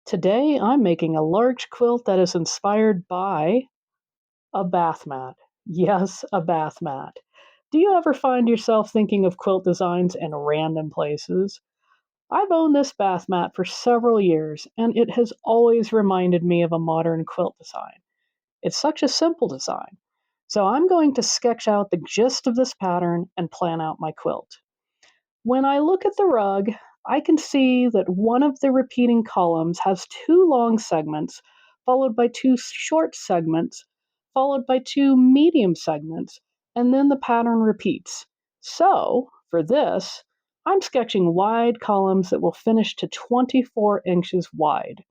Today I'm making a large quilt that is inspired by a bath mat. Yes, a bath mat. Do you ever find yourself thinking of quilt designs in random places? I've owned this bath mat for several years, and it has always reminded me of a modern quilt design. It's such a simple design. So I'm going to sketch out the gist of this pattern and plan out my quilt. When I look at the rug, I can see that one of the repeating columns has two long segments, followed by two short segments, followed by two medium segments, and then the pattern repeats. So, for this, I'm sketching wide columns that will finish to 24 inches wide.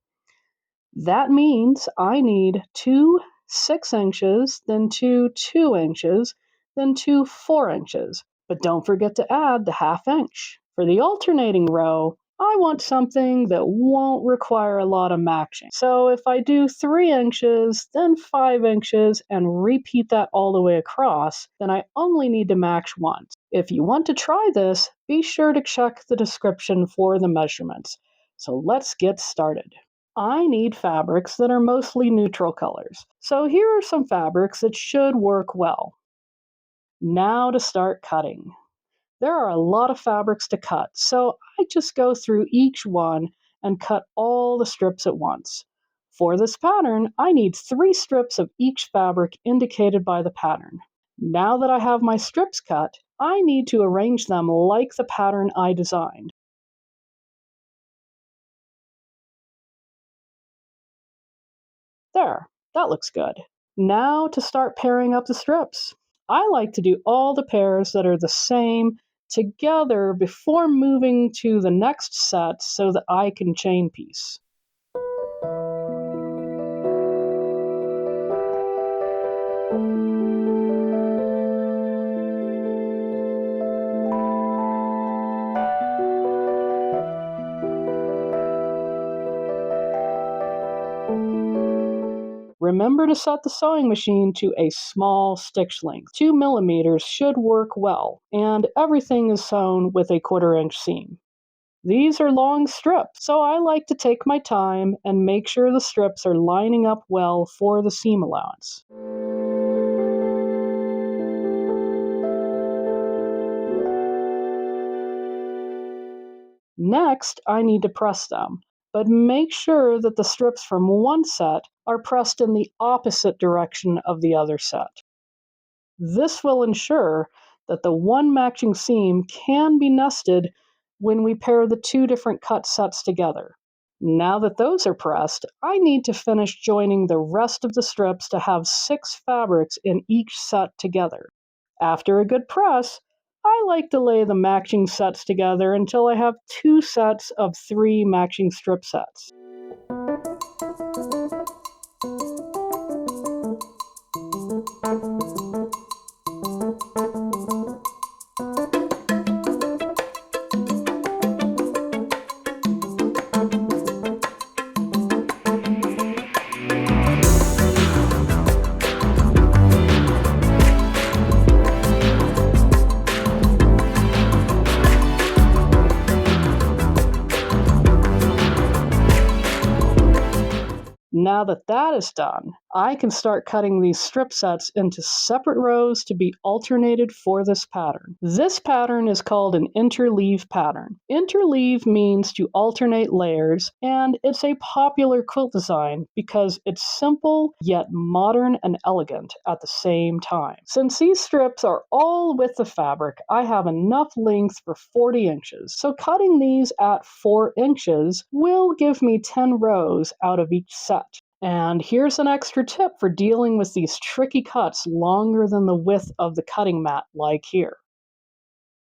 That means I need two 6 inches, then two 2 inches, then two 4 inches. But don't forget to add the ½ inch. For the alternating row, I want something that won't require a lot of matching. So if I do 3 inches, then 5 inches, and repeat that all the way across, then I only need to match once. If you want to try this, be sure to check the description for the measurements. So let's get started. I need fabrics that are mostly neutral colors. So here are some fabrics that should work well. Now to start cutting. There are a lot of fabrics to cut, so I just go through each one and cut all the strips at once. For this pattern, I need 3 strips of each fabric indicated by the pattern. Now that I have my strips cut, I need to arrange them like the pattern I designed. There, that looks good. Now to start pairing up the strips. I like to do all the pairs that are the same together before moving to the next set so that I can chain piece. Remember to set the sewing machine to a small stitch length. 2 millimeters should work well, and everything is sewn with a 1/4 inch seam. These are long strips, so I like to take my time and make sure the strips are lining up well for the seam allowance. Next, I need to press them, but make sure that the strips from one set are pressed in the opposite direction of the other set. This will ensure that the one matching seam can be nested when we pair the two different cut sets together. Now that those are pressed, I need to finish joining the rest of the strips to have 6 fabrics in each set together. After a good press, I like to lay the matching sets together until I have 2 sets of 3 matching strip sets. Now that that is done, I can start cutting these strip sets into separate rows to be alternated for this pattern. This pattern is called an interleave pattern. Interleave means to alternate layers, and it's a popular quilt design because it's simple yet modern and elegant at the same time. Since these strips are all with the fabric, I have enough length for 40 inches. So cutting these at 4 inches will give me 10 rows out of each set. And here's an extra tip for dealing with these tricky cuts longer than the width of the cutting mat, like here.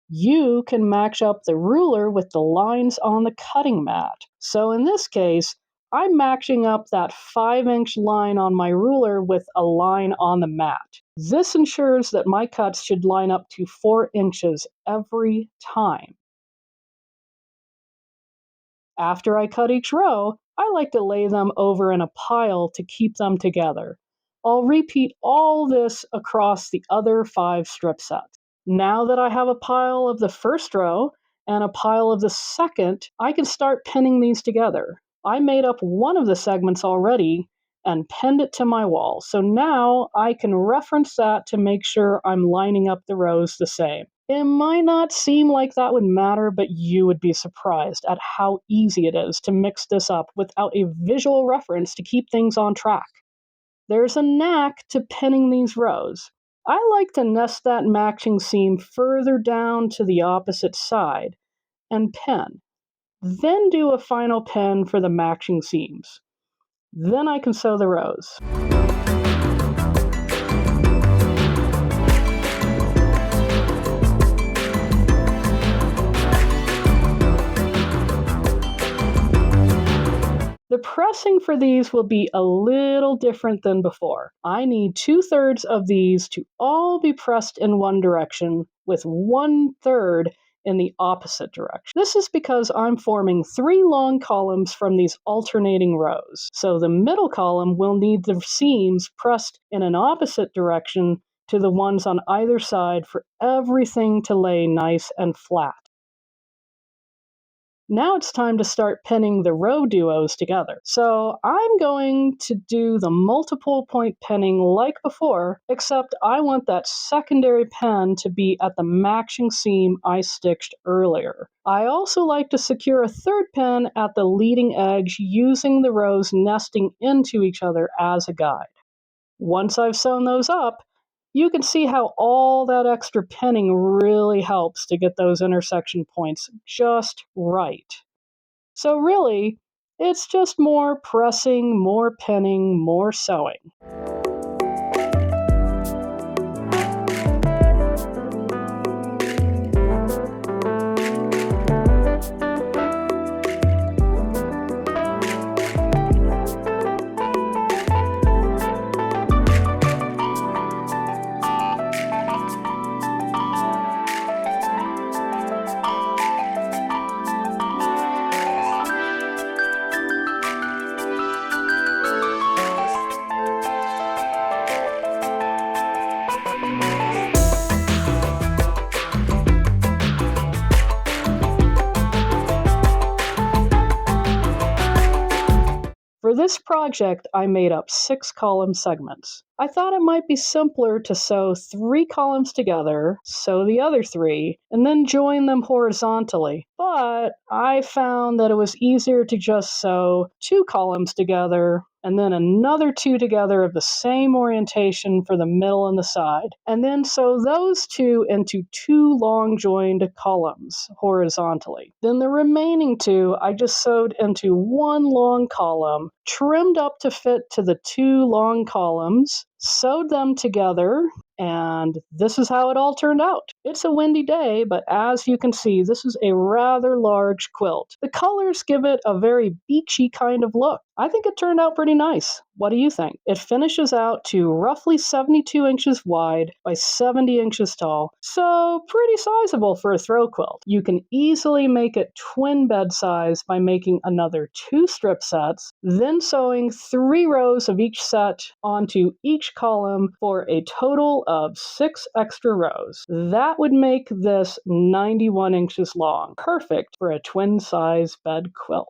You can match up the ruler with the lines on the cutting mat. So in this case, I'm matching up that 5-inch line on my ruler with a line on the mat. This ensures that my cuts should line up to 4 inches every time. After I cut each row, I like to lay them over in a pile to keep them together. I'll repeat all this across the other 5 strip sets. Now that I have a pile of the first row and a pile of the second, I can start pinning these together. I made up one of the segments already and pinned it to my wall. So now I can reference that to make sure I'm lining up the rows the same. It might not seem like that would matter, but you would be surprised at how easy it is to mix this up without a visual reference to keep things on track. There's a knack to pinning these rows. I like to nest that matching seam further down to the opposite side and pin. Then do a final pin for the matching seams. Then I can sew the rows. The pressing for these will be a little different than before. I need 2/3 of these to all be pressed in one direction with 1/3 in the opposite direction. This is because I'm forming 3 long columns from these alternating rows. So the middle column will need the seams pressed in an opposite direction to the ones on either side for everything to lay nice and flat. Now it's time to start pinning the row duos together. So I'm going to do the multiple point pinning like before, except I want that secondary pin to be at the matching seam I stitched earlier. I also like to secure a third pin at the leading edge using the rows nesting into each other as a guide. Once I've sewn those up, you can see how all that extra pinning really helps to get those intersection points just right. So really, it's just more pressing, more pinning, more sewing. For this project, I made up 6 column segments. I thought it might be simpler to sew 3 columns together, sew the other 3, and then join them horizontally. But I found that it was easier to just sew 2 columns together and then another 2 together of the same orientation for the middle and the side, and then sew those 2 into 2 long joined columns horizontally. Then the remaining 2 I just sewed into 1 long column, trimmed up to fit to the 2 long columns, sewed them together, and this is how it all turned out. It's a windy day, but as you can see, this is a rather large quilt. The colors give it a very beachy kind of look. I think it turned out pretty nice. What do you think? It finishes out to roughly 72 inches wide by 70 inches tall, so pretty sizable for a throw quilt. You can easily make it twin bed size by making another 2 strip sets, then sewing 3 rows of each set onto each column for a total of 6 extra rows. That would make this 91 inches long, perfect for a twin size bed quilt.